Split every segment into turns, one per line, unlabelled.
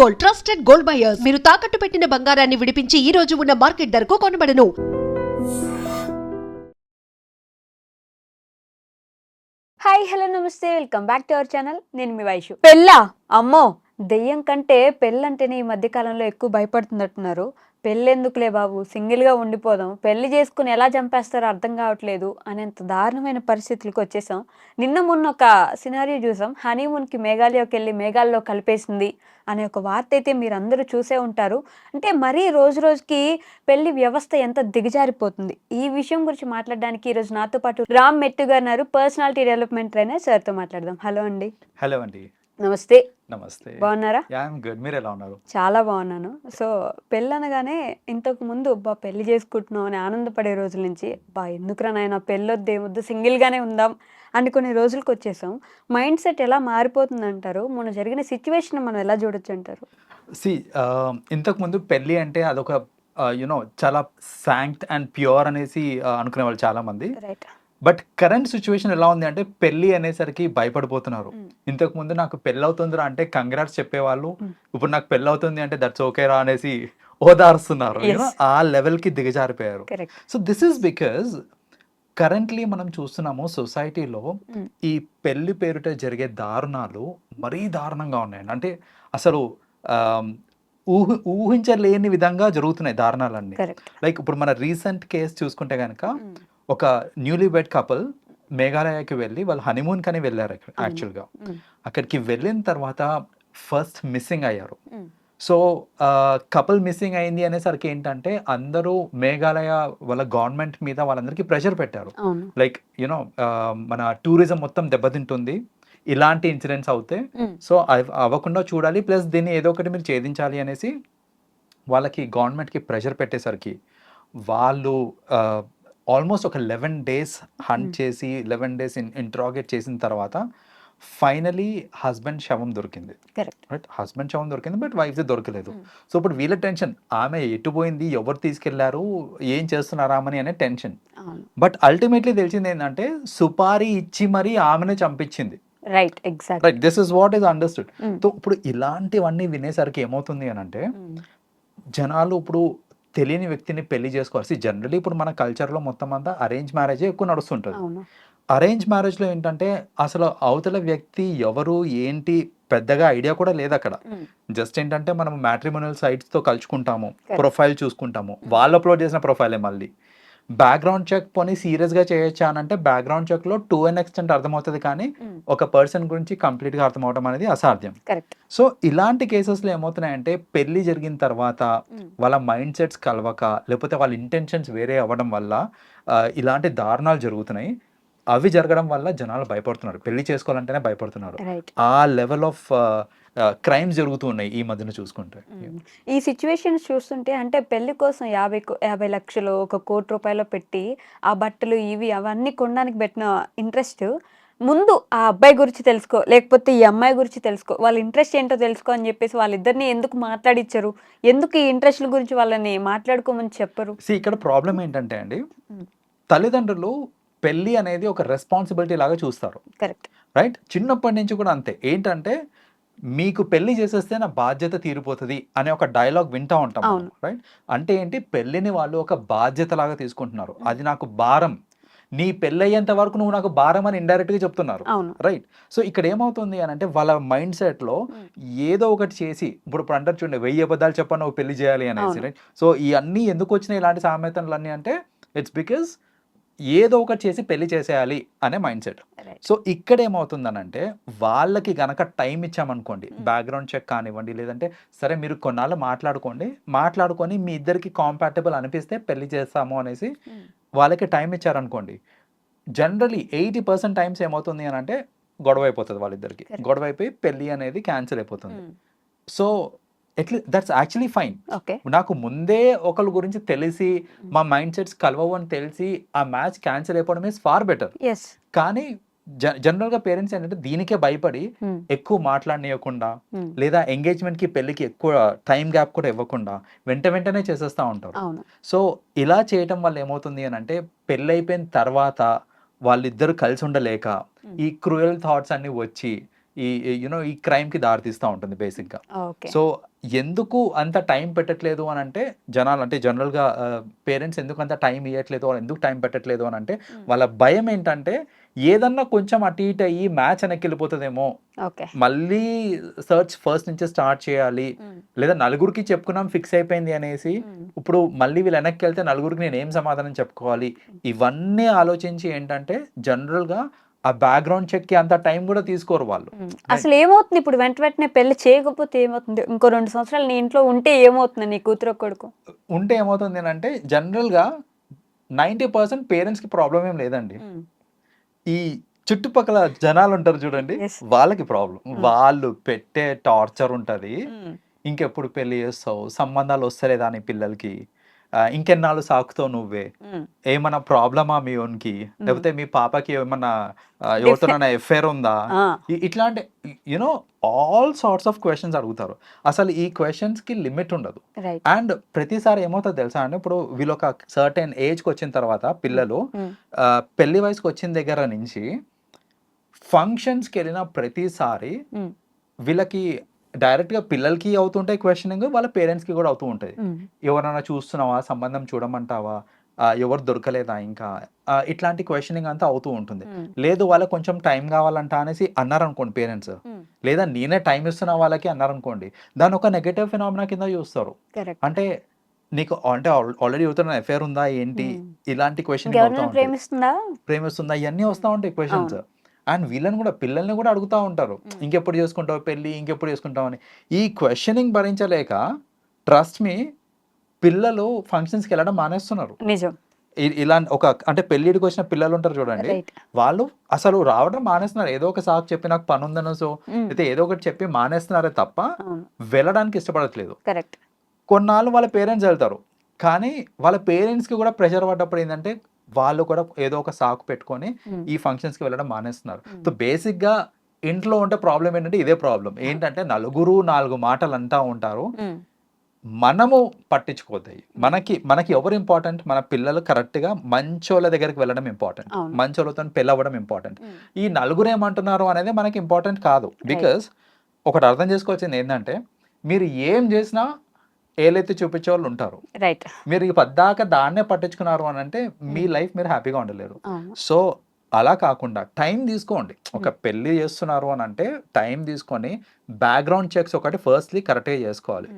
Gold, trusted gold buyers. మీరు తాకట్టు పెట్టిన బంగారాన్ని విడిపించి ఈ రోజు ఉన్న మార్కెట్ ధరకు కొనబడను.
హాయ్ హలో నమస్తే, welcome back to our channel. నేను మీ వైషు. పెళ్ళా అమ్మో, దెయ్యం కంటే పెళ్ళంటేనే ఈ మధ్య కాలంలో ఎక్కువ భయపడుతున్నట్టున్నారు. పెళ్ళెందుకులే బాబు, సింగిల్గా ఉండిపోదాం, పెళ్లి చేసుకుని ఎలా చంపేస్తారో అర్థం కావట్లేదు అనేంత దారుణమైన పరిస్థితులకు వచ్చేసాం. నిన్న మొన్న ఒక సినారియో చూసాం. హనీమూన్కి మేఘాలయకి వెళ్ళి మేఘాల్లో కలిపేసింది అనే ఒక వార్త అయితే మీరు అందరూ చూసే ఉంటారు. అంటే మరీ రోజు రోజుకి పెళ్లి వ్యవస్థ ఎంత దిగజారిపోతుంది. ఈ విషయం గురించి మాట్లాడడానికి ఈరోజు నాతో పాటు రామ్ మెట్టు గారు ఉన్నారు, పర్సనాలిటీ డెవలప్మెంట్ ట్రైనర్. సార్తో మాట్లాడదాం. హలో అండి.
హలో అండి.
నమస్తే.
నమస్తే.
బాగున్నారా?
గుడ్. మీరు ఎలా ఉన్నారు?
చాలా బాగున్నాను. సో పెళ్ళి అనగానే ఇంతకు ముందు పెళ్లి చేసుకుంటున్నాం అని ఆనందపడే రోజుల నుంచి ఎందుకురా నాయన పెళ్ళొద్దు ఏమొద్దు సింగిల్గానే ఉందాం అనుకునే రోజులకు వచ్చేసాం. మైండ్ సెట్ ఎలా మారిపోతుంది అంటారు? మొన్న జరిగిన సిచ్యువేషన్ మనం ఎలా చూడొచ్చు అంటారు?
ఇంతకుముందు పెళ్ళి అంటే అదొక చాలా శాంక్ట్ అండ్ ప్యూర్ అనేసి అనుకునే వాళ్ళు చాలా మంది.
రైట్.
బట్ కరెంట్ సిచ్యువేషన్ ఎలా ఉంది అంటే పెళ్ళి అనేసరికి భయపడిపోతున్నారు. ఇంతకు ముందు నాకు పెళ్ళి అవుతుందిరా అంటే కంగ్రాట్స్ చెప్పేవాళ్ళు. ఇప్పుడు నాకు పెళ్ళి అవుతుంది అంటే దట్స్ ఓకే రా అనేసి ఓదారుస్తున్నారు. ఆ లెవెల్కి దిగజారిపోయారు. So this is because currently మనం చూస్తున్నాము సొసైటీలో ఈ పెళ్లి పేరుట జరిగే దారుణాలు మరీ దారుణంగా ఉన్నాయండి. అంటే అసలు ఊహించలేని విధంగా జరుగుతున్నాయి దారుణాలన్నీ. లైక్ ఇప్పుడు మన రీసెంట్ కేసు చూసుకుంటే కనుక ఒక న్యూలీ వెడ్ కపుల్ మేఘాలయకి వెళ్ళి వాళ్ళు హనీమూన్ కని వెళ్ళారు. యాక్చువల్గా అక్కడికి వెళ్ళిన తర్వాత ఫస్ట్ మిస్సింగ్ అయ్యారు. సో కపుల్ మిస్సింగ్ అయింది అనేసరికి ఏంటంటే అందరూ మేఘాలయ వాళ్ళ గవర్నమెంట్ మీద వాళ్ళందరికీ ప్రెషర్ పెట్టారు. లైక్ మన టూరిజం మొత్తం దెబ్బతింటుంది ఇలాంటి ఇన్సిడెంట్స్ అవుతే. సో అవ్వకుండా చూడాలి, ప్లస్ దీన్ని ఏదో ఒకటి మీరు ఛేదించాలి అనేసి వాళ్ళకి గవర్నమెంట్కి ప్రెషర్ పెట్టేసరికి వాళ్ళు ఆల్మోస్ట్ ఒక 11 days హంట్ చేసి 11 days ఇంట్రాగేట్ చేసిన తర్వాత ఫైనలీ హస్బెండ్ శవం దొరికింది. రైట్, హస్బెండ్ శవం దొరికింది, బట్ వైఫ్ దొరకలేదు. సో ఇప్పుడు వీళ్ళ టెన్షన్, ఆమె ఎటుపోయింది, ఎవరు తీసుకెళ్లారు, ఏం చేస్తున్నారా అని అనే టెన్షన్. బట్ అల్టిమేట్లీ తెలిసింది ఏంటంటే సుపారీ ఇచ్చి మరీ ఆమెనే చంపించింది.
Right, exact.
Right, this is what is understood. So ఇప్పుడు ఇలాంటివన్నీ వినేసరికి ఏమవుతుంది అని అంటే జనాలు ఇప్పుడు తెలియని వ్యక్తిని పెళ్లి చేసుకోవాలి. జనరలీ ఇప్పుడు మన కల్చర్లో మొత్తం అంతా అరేంజ్ మ్యారేజే ఎక్కువ నడుస్తుంటుంది. అరేంజ్ మ్యారేజ్లో ఏంటంటే అసలు అవతల వ్యక్తి ఎవరు ఏంటి పెద్దగా ఐడియా కూడా లేదు అక్కడ. జస్ట్ ఏంటంటే మనం మ్యాట్రిమోనియల్ సైట్స్తో కలుసుకుంటాము, ప్రొఫైల్ చూసుకుంటాము, వాళ్ళు అప్లోడ్ చేసిన ప్రొఫైలే. మళ్ళీ బ్యాక్గ్రౌండ్ చెక్ పోనీ సీరియస్గా చేయొచ్చా అని అంటే బ్యాక్గ్రౌండ్ చెక్లో 2 an extent అర్థమవుతుంది, కానీ ఒక పర్సన్ గురించి కంప్లీట్గా అర్థం అవడం అనేది అసాధ్యం. సో ఇలాంటి కేసెస్లో ఏమవుతున్నాయంటే పెళ్లి జరిగిన తర్వాత వాళ్ళ మైండ్ సెట్స్ కలవక, లేకపోతే వాళ్ళ ఇంటెన్షన్స్ వేరే అవ్వడం వల్ల ఇలాంటి దారుణాలు జరుగుతున్నాయి. అవి జరగడం వల్ల జనాలు భయపడుతున్నారు, పెళ్లి చేసుకోవాలంటేనే భయపడుతున్నారు. ఆ లెవెల్ ఆఫ్ క్రైమ్స్ జరుగుతూ ఉన్నాయి ఈ మధ్యన చూసుకుంటే.
ఈ సిచ్యువేషన్స్ చూస్తుంటే అంటే పెళ్లి కోసం 50 లక్షలు 1 కోటి రూపాయలు పెట్టి ఆ బట్టలు ఇవి అవన్నీ కొనడానికి పెట్టిన ఇంట్రెస్ట్ ముందు ఆ అబ్బాయి గురించి తెలుసుకో, లేకపోతే ఈ అమ్మాయి గురించి తెలుసుకో, వాళ్ళ ఇంట్రెస్ట్ ఏంటో తెలుసుకో అని చెప్పేసి వాళ్ళిద్దరిని ఎందుకు మాట్లాడిచ్చారు? ఎందుకు ఈ ఇంట్రెస్ట్ల గురించి వాళ్ళని మాట్లాడుకోమని చెప్పరు?
ఇక్కడ ప్రాబ్లం ఏంటంటే అండి, తల్లిదండ్రులు పెళ్ళి అనేది ఒక రెస్పాన్సిబిలిటీ లాగా చూస్తారు.
కరెక్ట్.
రైట్, చిన్నప్పటి నుంచి కూడా అంతే. ఏంటంటే మీకు పెళ్లి చేసేస్తే నా బాధ్యత తీరిపోతుంది అనే ఒక డైలాగ్ వింటూ ఉంటాం. రైట్, అంటే ఏంటి, పెళ్ళిని వాళ్ళు ఒక బాధ్యత లాగా తీసుకుంటున్నారు. అది నాకు భారం, నీ పెళ్ళి అయ్యేంత వరకు నువ్వు నాకు భారం అని ఇండైరెక్ట్గా చెప్తున్నారు. రైట్. సో ఇక్కడ ఏమవుతుంది అని అంటే వాళ్ళ మైండ్ సెట్లో ఏదో ఒకటి చేసి, ఇప్పుడు అంటారు చూడండి 1000 అబద్ధాలు చెప్పని నువ్వు పెళ్లి చేయాలి అనేసి. రైట్. సో ఇవన్నీ ఎందుకు వచ్చినాయి ఇలాంటి సామెతలు అన్నీ అంటే ఇట్స్ బికాస్ ఏదో ఒకటి చేసి పెళ్లి చేసేయాలి అనే మైండ్ సెట్. సో ఇక్కడ ఏమవుతుందనంటే వాళ్ళకి గనక టైం ఇచ్చామనుకోండి, బ్యాక్గ్రౌండ్ చెక్ కానివ్వండి, లేదంటే సరే మీరు కొన్నాళ్ళు మాట్లాడుకొని మీ ఇద్దరికి కాంపాటబుల్ అనిపిస్తే పెళ్లి చేస్తాము అనేసి వాళ్ళకి టైం ఇచ్చారనుకోండి, జనరలీ 80% టైమ్స్ ఏమవుతుంది అని అంటే గొడవ అయిపోతుంది వాళ్ళిద్దరికి. గొడవ అయిపోయి పెళ్లి అనేది క్యాన్సిల్ అయిపోతుంది. So that's actually fine. నాకు ముందే ఒకళ్ళ గురించి తెలిసి మా మైండ్ సెట్స్ కలవవు అని తెలిసి ఆ మ్యాచ్ క్యాన్సిల్ అయిపోవడం ఇస్ ఫార్ బెటర్. కానీ జనరల్ గా పేరెంట్స్ ఏంటంటే దీనికే భయపడి ఎక్కువ మాట్లాడనివ్వకుండా, లేదా ఎంగేజ్మెంట్ కి పెళ్లికి ఎక్కువ టైం గ్యాప్ కూడా ఇవ్వకుండా వెంటనే చేసేస్తూ ఉంటారు. సో ఇలా చేయటం వల్ల ఏమవుతుంది అని అంటే పెళ్ళి అయిపోయిన తర్వాత వాళ్ళిద్దరు కలిసి ఉండలేక ఈ క్రూయల్ థాట్స్ అన్ని వచ్చి ఈ ఈ క్రైమ్కి దారితీస్తూ ఉంటుంది బేసిక్గా.
ఓకే.
సో ఎందుకు అంత టైం పెట్టట్లేదు అని అంటే జనాలు అంటే జనరల్గా పేరెంట్స్ ఎందుకు అంత టైం ఇవ్వట్లేదు అని ఎందుకు టైం పెట్టట్లేదు అని అంటే వాళ్ళ భయం ఏంటంటే ఏదన్నా కొంచెం అటు ఇటు అయ్యి మ్యాచ్ వెనక్కి వెళ్ళిపోతుందేమో,
ఓకే.
మళ్ళీ సర్చ్ ఫస్ట్ నుంచి స్టార్ట్ చేయాలి, లేదా నలుగురికి చెప్పుకున్నాం ఫిక్స్ అయిపోయింది అనేసి ఇప్పుడు మళ్ళీ వీళ్ళు వెనక్కి వెళ్తే నలుగురికి నేను ఏం సమాధానం చెప్పుకోవాలి, ఇవన్నీ ఆలోచించి ఏంటంటే జనరల్గా ఆ బ్యాక్గ్రౌండ్ చెక్కి అంత టైం కూడా తీసుకోరు వాళ్ళు.
అసలు ఏమవుతుంది ఇప్పుడు వెంటనే పెళ్లి చేయకపోతే ఏమవుతుంది? ఇంకో 2 సంవత్సరాలు నీ ఇంట్లో ఉంటే ఏమవుతుంది నీ కూతురు కొడుకు?
ఉంటే ఏమవుతుంది అంటే జనరల్గా 90% పేరెంట్స్కి ప్రాబ్లం ఏం లేదండి. ఈ చుట్టుపక్కల జనాలు ఉంటారు చూడండి,
Yes.
వాళ్ళకి ప్రాబ్లం. వాళ్ళు పెట్టే టార్చర్ ఉంటుంది. ఇంకెప్పుడు పెళ్లి చేస్తావు, సంబంధాలు వస్తలేదా నీ పిల్లలకి, ఇంకెన్నాళ్ళు సాకుతావు నువ్వే, ఏమన్నా ప్రాబ్లమా మీ ఓన్కి, లేకపోతే మీ పాపకి ఏమన్నా ఎవరితోనైనా ఎఫ్ఐఆర్ ఉందా, ఇట్లాంటి ఆల్ సార్ట్స్ ఆఫ్ క్వశ్చన్స్ అడుగుతారు. అసలు ఈ క్వశ్చన్స్కి లిమిట్ ఉండదు.
రైట్.
అండ్ ప్రతిసారి ఏమవుతుందో తెలుసా అండి, ఇప్పుడు వీళ్ళు ఒక సర్టెన్ ఏజ్కి వచ్చిన తర్వాత పిల్లలు పెళ్లి వయసుకి వచ్చిన దగ్గర నుంచి ఫంక్షన్స్కి వెళ్ళిన ప్రతిసారి వీళ్ళకి డైరెక్ట్గా పిల్లలకి అవుతుంటాయి క్వశ్చనింగ్, వాళ్ళ పేరెంట్స్కి కూడా అవుతూ ఉంటుంది. ఎవరైనా చూస్తున్నావా, సంబంధం చూడమంటావా, ఎవరు దొరకలేదా ఇంకా, ఇట్లాంటి క్వశ్చనింగ్ అంతా అవుతూ ఉంటుంది. లేదు వాళ్ళకి కొంచెం టైం కావాలంట అనేసి అన్నారనుకోండి పేరెంట్స్, లేదా నేనే టైం ఇస్తున్నా వాళ్ళకి అన్నారనుకోండి, దాన్ని ఒక నెగటివ్ ఫినామినా కింద చూస్తారు. అంటే నీకు అంటే ఆల్రెడీ యువత ఎఫ్ఐఆర్ ఉందా ఏంటి, ఇలాంటి క్వశ్చన్ ప్రేమిస్తుందా, ఇవన్నీ వస్తూ ఉంటాయి క్వశ్చన్స్. అండ్ వీళ్ళని కూడా పిల్లల్ని కూడా అడుగుతూ ఉంటారు, ఇంకెప్పుడు చేసుకుంటావు పెళ్ళి, ఇంకెప్పుడు చేసుకుంటావు అని. ఈ క్వశ్చనింగ్ భరించలేక ట్రస్ట్ మీ పిల్లలు ఫంక్షన్స్కి వెళ్ళడం మానేస్తున్నారు.
నిజం.
ఇలా ఒక అంటే పెళ్ళిడికి వచ్చిన పిల్లలు ఉంటారు చూడండి, వాళ్ళు అసలు రావడం మానేస్తున్నారు. ఏదో ఒక సాకు చెప్పి నాకు పని ఉందనో అయితే ఏదో ఒకటి చెప్పి మానేస్తున్నారే తప్ప వెళ్ళడానికి ఇష్టపడట్లేదు.
కరెక్ట్.
కొన్నాళ్ళు వాళ్ళ పేరెంట్స్ వెళ్తారు, కానీ వాళ్ళ పేరెంట్స్కి కూడా ప్రెషర్ పడ్డప్పుడు ఏంటంటే వాళ్ళు కూడా ఏదో ఒక సాకు పెట్టుకొని ఈ ఫంక్షన్స్కి వెళ్ళడం మానేస్తున్నారు. సో బేసిక్గా ఇంట్లో ఉంటే ప్రాబ్లం ఏంటంటే ఇదే ప్రాబ్లం ఏంటంటే నలుగురు 4 మాటలు అంటా ఉంటారు, మనము పట్టించుకోతాయి. మనకి ఎవరు ఇంపార్టెంట్, మన పిల్లలు కరెక్ట్గా మంచోళ్ళ దగ్గరికి వెళ్ళడం ఇంపార్టెంట్, మంచోళ్ళతో పెళ్ళవడం ఇంపార్టెంట్. ఈ నలుగురు ఏమంటున్నారు అనేది మనకి ఇంపార్టెంట్ కాదు. బికాస్ ఒకటి అర్థం చేసుకోవాల్సింది ఏంటంటే మీరు ఏం చేసినా ఏలైతే చూపించే వాళ్ళు ఉంటారు.
రైట్.
మీరు ఈ పద్దాక దాన్నే పట్టించుకున్నారు అని అంటే మీ లైఫ్ మీరు హ్యాపీగా ఉండలేరు. సో అలా కాకుండా టైం తీసుకోండి. ఒక పెళ్లి చేస్తున్నారు అని అంటే టైం తీసుకొని బ్యాక్గ్రౌండ్ చెక్స్ ఒకటి ఫస్ట్లీ కరెక్ట్గా చేసుకోవాలి.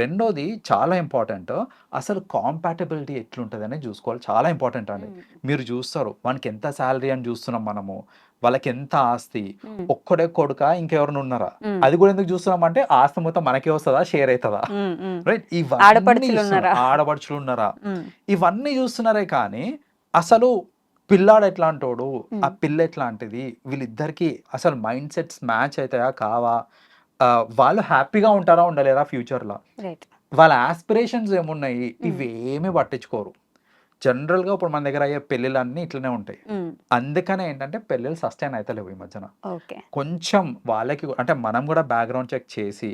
రెండోది చాలా ఇంపార్టెంట్, అసలు కాంపాటబిలిటీ ఎట్లుంటుంది అనేది చూసుకోవాలి. చాలా ఇంపార్టెంట్ అండి. మీరు చూస్తారు వానికి ఎంత శాలరీ అని చూస్తున్నాం మనము, వాళ్ళకి ఎంత ఆస్తి, ఒక్కడే కొడుక ఇంకెవరైనా ఉన్నారా, అది కూడా ఎందుకు చూస్తున్నాం అంటే ఆస్తి మొత్తం మనకే వస్తుందా, షేర్ అవుతుందా, రైట్, ఆడపడుచులు ఉన్నారా, ఇవన్నీ చూస్తున్నారే. కానీ అసలు పిల్లాడు ఎట్లాంటోడు, ఆ పిల్ల ఎట్లాంటిది, వీళ్ళిద్దరికి అసలు మైండ్ సెట్స్ మ్యాచ్ అవుతాయా కావా, వాళ్ళు హ్యాపీగా ఉంటారా ఉండలేరా ఫ్యూచర్లో, వాళ్ళ ఆస్పిరేషన్స్ ఏమున్నాయి, ఇవేమీ పట్టించుకోరు. జనరల్గా ఇప్పుడు మన దగ్గర అయ్యే పెళ్ళిళ్ళన్నీ ఇట్లనే ఉంటాయి. అందుకనే ఏంటంటే పెళ్ళిళ్ళు సస్టైన్ అవుతలేవు ఈ మధ్యన. కొంచెం వాళ్ళకి అంటే మనం కూడా బ్యాక్గ్రౌండ్ చెక్ చేసి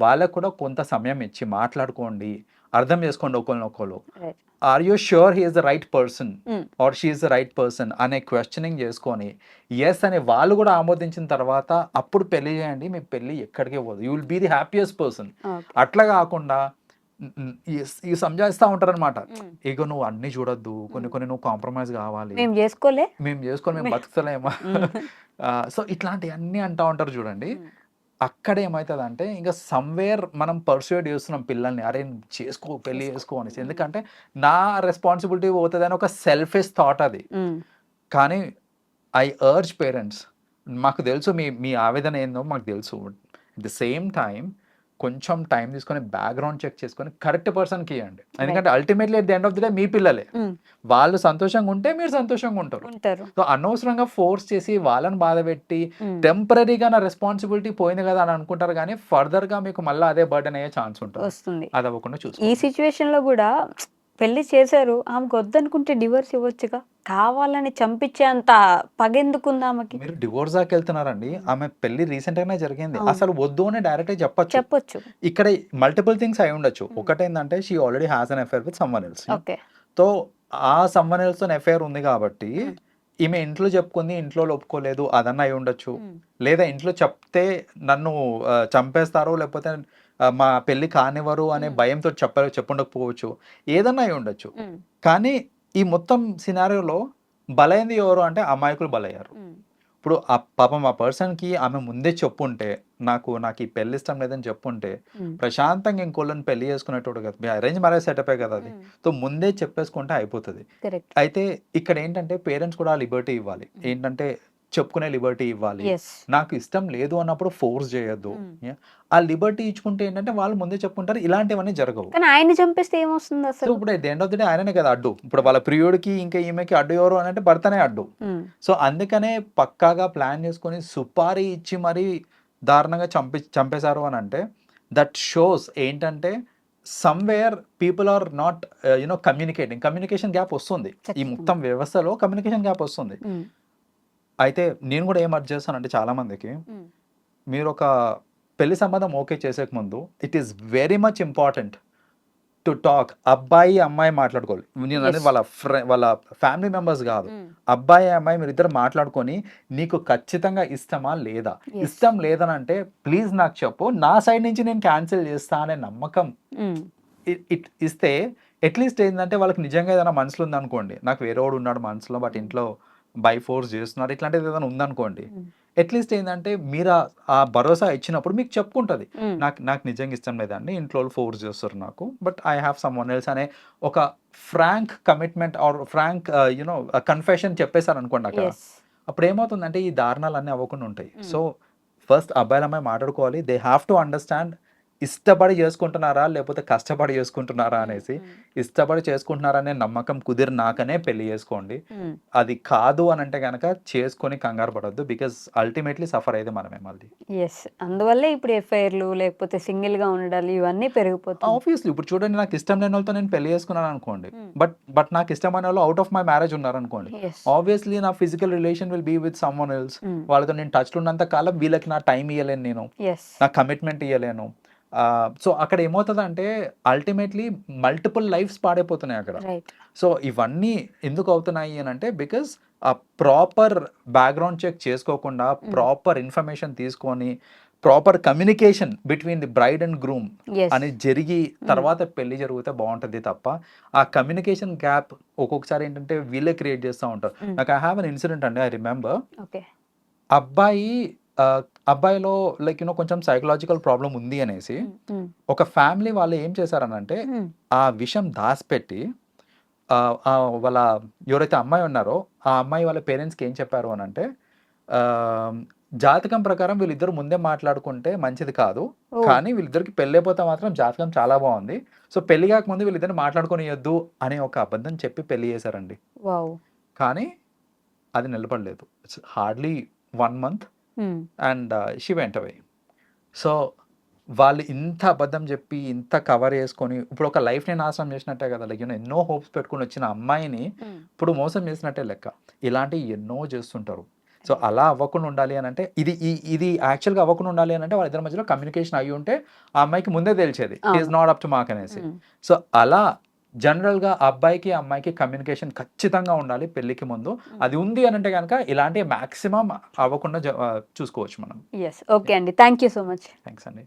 వాళ్ళకు కూడా కొంత సమయం ఇచ్చి మాట్లాడుకోండి, అర్థం చేసుకోండి ఒకరినొకరు. Are you sure he is the right person or she is the right person అనే క్వశ్చనింగ్ చేసుకొని ఎస్ అని వాళ్ళు కూడా ఆమోదించిన తర్వాత అప్పుడు పెళ్లి చేయండి. మీ పెళ్లి ఎక్కడికే పోదు, you will be the happiest person. అట్లా కాకుండా ఈ సంజాయిస్తూ ఉంటారనమాట, ఇక నువ్వు అన్ని చూడొద్దు, కొన్ని నువ్వు కాంప్రమైజ్ కావాలి, మేము చేసుకోలే మేము బతుకుతలేమా, సో ఇట్లాంటివన్నీ అంటూ ఉంటారు చూడండి. అక్కడ ఏమవుతుంది అంటే ఇంకా సమ్వేర్ మనం పర్సువేట్ చేస్తున్నాం పిల్లల్ని, అరే చేసుకో పెళ్లి చేసుకో అనేసి, ఎందుకంటే నా రెస్పాన్సిబిలిటీ పోతుంది అని ఒక సెల్ఫిష్ థాట్ అది. కానీ ఐ అర్జ్ పేరెంట్స్, మాకు తెలుసు మీ ఆవేదన ఏందో మాకు తెలుసు, అట్ ద సేమ్ టైం కొంచెం టైం తీసుకొని బ్యాక్గ్రౌండ్ చెక్ చేసుకొని కరెక్ట్ పర్సన్కి ఇవ్వండి. ఎందుకంటే ultimately at the end of the day మీ పిల్లలే, వాళ్ళు సంతోషంగా ఉంటే మీరు సంతోషంగా ఉంటారు. సో అనవసరంగా ఫోర్స్ చేసి వాళ్ళని బాధ పెట్టి టెంపరీగా నా రెస్పాన్సిబిలిటీ పోయింది కదా అని అనుకుంటారు, కానీ ఫర్దర్ గా మీకు మళ్ళీ అదే బర్డెన్ అయ్యే ఛాన్స్ ఉంటుంది. అది అవ్వకుండా చూసుకోండి.
ఈ సిచ్యువేషన్ లో కూడా పెళ్లి చేశారు, ఆమెకు వద్దనుకుంటే డివోర్స్ ఇవ్వచ్చుగా, కావాలని చంపించే అంత పగెందుకుంది ఆమెకి?
మీరు డివోర్స్ దాకా వెళ్తున్నారండి. ఆమె పెళ్లి రీసెంట్ గానే జరిగింది, అసలు వద్దు అని డైరెక్ట్ చెప్పొచ్చు. ఇక్కడ మల్టిపుల్ థింగ్స్ అయి ఉండొచ్చు. ఒకటేంటంటే she already has an affair with someone else. So ఆ సమ్వన్ ఎల్స్ తో అఫైర్ ఉంది కాబట్టి ఈమె ఇంట్లో చెప్పుకుంది, ఇంట్లో ఒప్పుకోలేదు, అదన్నా అయి ఉండొచ్చు. లేదా ఇంట్లో చెప్తే నన్ను చంపేస్తారు, లేకపోతే మా పెళ్లి కానివ్వరు అనే భయంతో చెప్పుండకపోవచ్చు, ఏదన్నా అయి ఉండొచ్చు. కానీ ఈ మొత్తం సినారియోలో బలైంది ఎవరు అంటే అమాయకులు బలయ్యారు. ఇప్పుడు పాపం ఆ పర్సన్కి ఆమె ముందే చెప్పుంటే, నాకు ఈ పెళ్లి ఇష్టం లేదని చెప్పుంటే ప్రశాంతంగా ఇంకోళ్ళని పెళ్లి చేసుకునేటోడు కదా. మీ అరేంజ్ మ్యారేజ్ సెటపే కదా అది. సో ముందే చెప్పేసుకుంటే అయిపోతుంది. అయితే ఇక్కడ ఏంటంటే పేరెంట్స్ కూడా లిబర్టీ ఇవ్వాలి. ఏంటంటే చెప్పుకునే లిబర్టీ ఇవ్వాలి. నాకు ఇష్టం లేదు అన్నప్పుడు ఫోర్స్ చేయొద్దు. ఆ లిబర్టీ ఇచ్చుకుంటే ఏంటంటే వాళ్ళు ముందే చెప్పుకుంటారు, ఇలాంటివన్నీ జరగవు.
కానీ ఆయన చంపేస్తే ఏమొస్తుంది
సో
అసలు?
ఇప్పుడు ఎండ్ ఆఫ్ ది డే ఆయననే కదా అడ్డు. ఇప్పుడు వాళ్ళ ప్రియుడికి ఇంకా ఈమెకి అడ్డు ఎవరు అని అంటే భర్తనే అడ్డు. సో అందుకనే పక్కాగా ప్లాన్ చేసుకొని సుపారీ ఇచ్చి మరీ దారుణంగా చంపేశారు అని అంటే దట్ షోస్ ఏంటంటే somewhere people are not communication gap వస్తుంది. ఈ మొత్తం వ్యవస్థలో కమ్యూనికేషన్ గ్యాప్ వస్తుంది. అయితే నేను కూడా ఏం అర్జ్ చేస్తానంటే చాలా మందికి, మీరు ఒక పెళ్లి సంబంధం ఓకే చేసేక ముందు it is very much important to talk. అబ్బాయి అమ్మాయి మాట్లాడుకోవాలి. నేను అనేది వాళ్ళ ఫ్యామిలీ మెంబర్స్ కాదు, అబ్బాయి అమ్మాయి మీరు ఇద్దరు మాట్లాడుకొని నీకు ఖచ్చితంగా ఇష్టమా లేదా, ఇష్టం లేదనంటే ప్లీజ్ నాకు చెప్పు, నా సైడ్ నుంచి నేను క్యాన్సిల్ చేస్తా అనే నమ్మకం ఇస్తే అట్లీస్ట్ ఏంటంటే వాళ్ళకి నిజంగా ఏదైనా మనసులో ఉందనుకోండి, నాకు వేరే వాడు ఉన్నాడు మనసులో బట్ ఇంట్లో బై ఫోర్స్ చేస్తున్నారు, ఇట్లాంటిది ఏదైనా ఉందనుకోండి, అట్లీస్ట్ ఏంటంటే మీరు ఆ భరోసా ఇచ్చినప్పుడు మీకు చెప్పుకుంటుంది, నాకు నిజంగా ఇష్టం లేదండి, ఇంట్లో వాళ్ళు ఫోర్స్ చేస్తారు నాకు, but I have someone else అనే ఒక frank commitment or frank confession చెప్పేశారు అనుకోండి అక్కడ. అప్పుడు ఏమవుతుందంటే ఈ దారుణాలన్నీ అవ్వకుండా ఉంటాయి. సో ఫస్ట్ అబ్బాయిల అమ్మాయి మాట్లాడుకోవాలి. దే హ్యావ్ టు అండర్స్టాండ్ ఇష్టపడి చేసుకుంటున్నారా లేకపోతే కష్టపడి చేసుకుంటున్నారా అనేసి. ఇష్టపడి చేసుకుంటున్నారా అనే నమ్మకం కుదిరినాకనే పెళ్లి చేసుకోండి. అది కాదు అని అంటే కనుక చేసుకొని కంగారు పడొద్దు. బికాస్ అల్టిమేట్లీ సఫర్ అయ్యేది మనమే మళ్ళీ.
అందువల్లే ఇప్పుడు ఎఫ్ఐఆర్లు లేకపోతే సింగిల్ గా ఉండాలి ఇవన్నీ పెరిగిపోతాయి.
ఆబ్వియస్లీ ఇప్పుడు చూడండి, నాకు ఇష్టం లేని వాళ్ళతో నేను పెళ్లి చేసుకున్నాను అనుకోండి, బట్ నాకు ఇష్టమైన వాళ్ళు అవుట్ ఆఫ్ మై మ్యారేజ్ ఉన్నారనుకోండి, ఆబ్వియస్లీ నా physical relation will be with someone else. వాళ్ళతో నేను టచ్ లో ఉన్నంత కాలం వీళ్ళకి నా టైం ఇవ్వలేను, నేను నా కమిట్మెంట్ ఇవ్వలేను. సో అక్కడ ఏమవుతుంది అంటే అల్టిమేట్లీ మల్టిపుల్ లైఫ్స్ పాడైపోతున్నాయి అక్కడ. సో ఇవన్నీ ఎందుకు అవుతున్నాయి అని అంటే బికాస్ ఆ ప్రాపర్ బ్యాక్గ్రౌండ్ చెక్ చేసుకోకుండా, ప్రాపర్ ఇన్ఫర్మేషన్ తీసుకొని, proper communication between the bride and groom అని జరిగి తర్వాత పెళ్లి జరిగితే బాగుంటుంది తప్ప ఆ కమ్యూనికేషన్ గ్యాప్ ఒక్కొక్కసారి ఏంటంటే వీళ్ళే క్రియేట్ చేస్తూ ఉంటారు. నాకు ఐ హ్యావ్ అన్ ఇన్సిడెంట్ అండి, ఐ రిమెంబర్. అబ్బాయిలో లైక్ కొంచెం సైకలాజికల్ ప్రాబ్లం ఉంది అనేసి ఒక ఫ్యామిలీ వాళ్ళు ఏం చేశారనంటే ఆ విషయం దాచిపెట్టి వాళ్ళ ఎవరైతే అమ్మాయి ఉన్నారో ఆ అమ్మాయి వాళ్ళ పేరెంట్స్కి ఏం చెప్పారు అని అంటే, జాతకం ప్రకారం వీళ్ళిద్దరు ముందే మాట్లాడుకుంటే మంచిది కాదు, కానీ వీళ్ళిద్దరికి పెళ్ళైపోతే మాత్రం జాతకం చాలా బాగుంది, సో పెళ్లి కాకముందు వీళ్ళిద్దరు మాట్లాడుకునియొద్దు అనే ఒక అబద్ధం చెప్పి పెళ్లి చేశారండి. కానీ అది నిలబడలేదు. It's hardly 1 month and she went away. So వాళ్ళు ఇంత అబద్ధం చెప్పి ఇంత కవర్ చేసుకొని ఇప్పుడు ఒక లైఫ్ని నాశనం చేసినట్టే కదా. లైక్ ఎన్నో హోప్స్ పెట్టుకుని వచ్చిన అమ్మాయిని ఇప్పుడు మోసం చేసినట్టే లెక్క. ఇలాంటివి ఎన్నో చేస్తుంటారు. సో అలా అవ్వకుండా ఉండాలి అని అంటే ఇది యాక్చువల్గా అవ్వకుండా ఉండాలి అని అంటే వాళ్ళిద్దరి మధ్యలో కమ్యూనికేషన్ అయ్యి ఉంటే ఆ అమ్మాయికి ముందే తెలిసేది is not up to mark అనేసి. సో అలా జనరల్గా అబ్బాయికి అమ్మాయికి కమ్యూనికేషన్ ఖచ్చితంగా ఉండాలి పెళ్లికి ముందు. అది ఉంది అని అంటే కనుక ఇలాంటి మ్యాక్సిమం అవ్వకుండా చూసుకోవచ్చు మనం.
ఓకే అండి, thank you so much.
Thanks అండి.